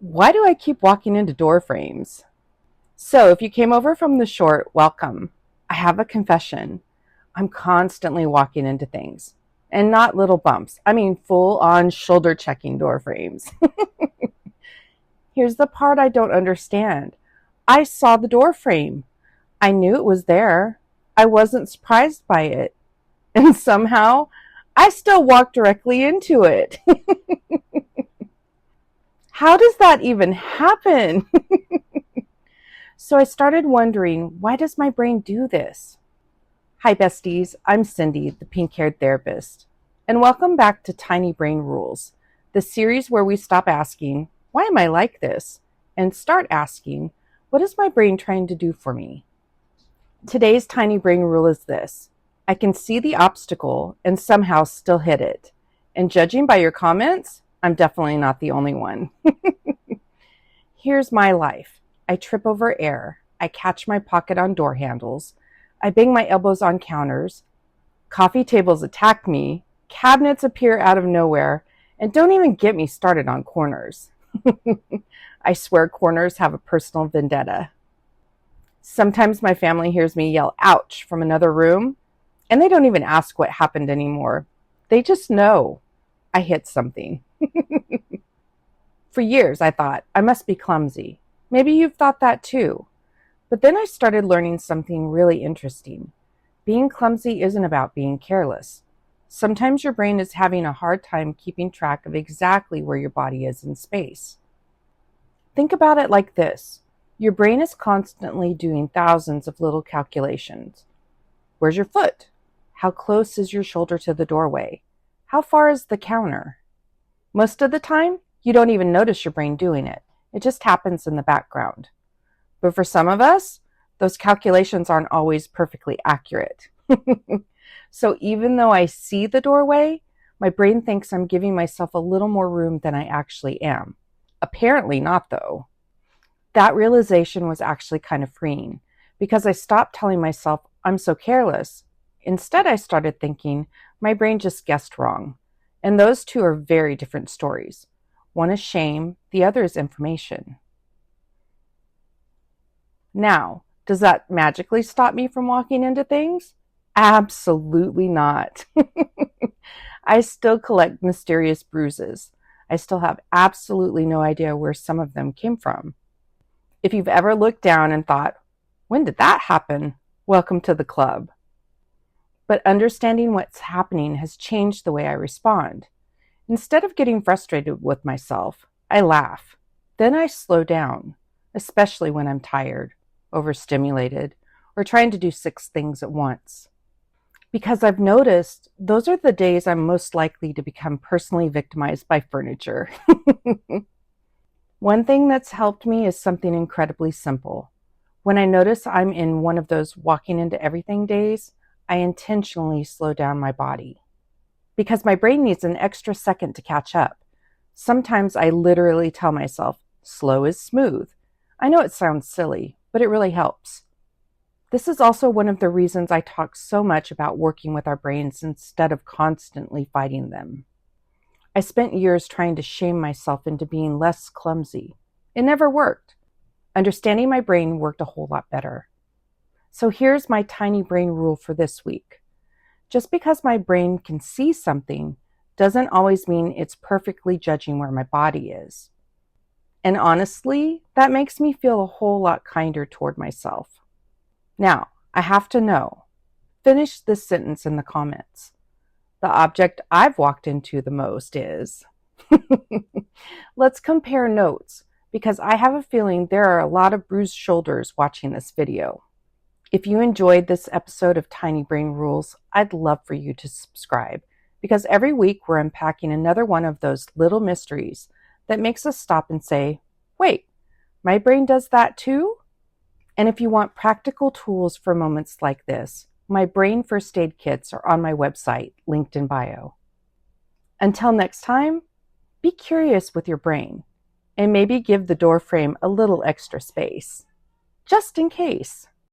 Why do I keep walking into door frames? So, if you came over from the short, welcome. I have a confession. I'm constantly walking into things. And not little bumps. I mean full on shoulder checking door frames. Here's the part I don't understand. I saw the door frame. I knew it was there. I wasn't surprised by it. And somehow, I still walked directly into it. How does that even happen? So I started wondering, why does my brain do this? Hi, besties. I'm Cindy, the pink-haired therapist. And welcome back to Tiny Brain Rules, the series where we stop asking, why am I like this? And start asking, what is my brain trying to do for me? Today's tiny brain rule is this. I can see the obstacle and somehow still hit it. And judging by your comments, I'm definitely not the only one. Here's my life. I trip over air. I catch my pocket on door handles. I bang my elbows on counters. Coffee tables attack me. Cabinets appear out of nowhere. And don't even get me started on corners. I swear corners have a personal vendetta. Sometimes my family hears me yell, ouch, from another room, and they don't even ask what happened anymore. They just know I hit something. For years, I thought, I must be clumsy. Maybe you've thought that too. But then I started learning something really interesting. Being clumsy isn't about being careless. Sometimes your brain is having a hard time keeping track of exactly where your body is in space. Think about it like this. Your brain is constantly doing thousands of little calculations. Where's your foot? How close is your shoulder to the doorway? How far is the counter? Most of the time, you don't even notice your brain doing it. It just happens in the background. But for some of us, those calculations aren't always perfectly accurate. So even though I see the doorway, my brain thinks I'm giving myself a little more room than I actually am. Apparently not, though. That realization was actually kind of freeing because I stopped telling myself I'm so careless. Instead, I started thinking my brain just guessed wrong. And those two are very different stories. One is shame, the other is information. Now, does that magically stop me from walking into things? Absolutely not. I still collect mysterious bruises. I still have absolutely no idea where some of them came from. If you've ever looked down and thought, when did that happen? Welcome to the club. But understanding what's happening has changed the way I respond. Instead of getting frustrated with myself, I laugh. Then I slow down, especially when I'm tired, overstimulated, or trying to do 6 things at once. Because I've noticed those are the days I'm most likely to become personally victimized by furniture. One thing that's helped me is something incredibly simple. When I notice I'm in one of those walking into everything days, I intentionally slow down my body. Because my brain needs an extra second to catch up. Sometimes I literally tell myself, slow is smooth. I know it sounds silly, but it really helps. This is also one of the reasons I talk so much about working with our brains instead of constantly fighting them. I spent years trying to shame myself into being less clumsy. It never worked. Understanding my brain worked a whole lot better. So here's my tiny brain rule for this week. Just because my brain can see something doesn't always mean it's perfectly judging where my body is. And honestly, that makes me feel a whole lot kinder toward myself. Now, I have to know. Finish this sentence in the comments. The object I've walked into the most is... Let's compare notes, because I have a feeling there are a lot of bruised shoulders watching this video. If you enjoyed this episode of Tiny Brain Rules, I'd love for you to subscribe, because every week we're unpacking another one of those little mysteries that makes us stop and say, wait, my brain does that too? And if you want practical tools for moments like this, my brain first aid kits are on my website, linked in bio. Until next time, be curious with your brain, and maybe give the door frame a little extra space, just in case.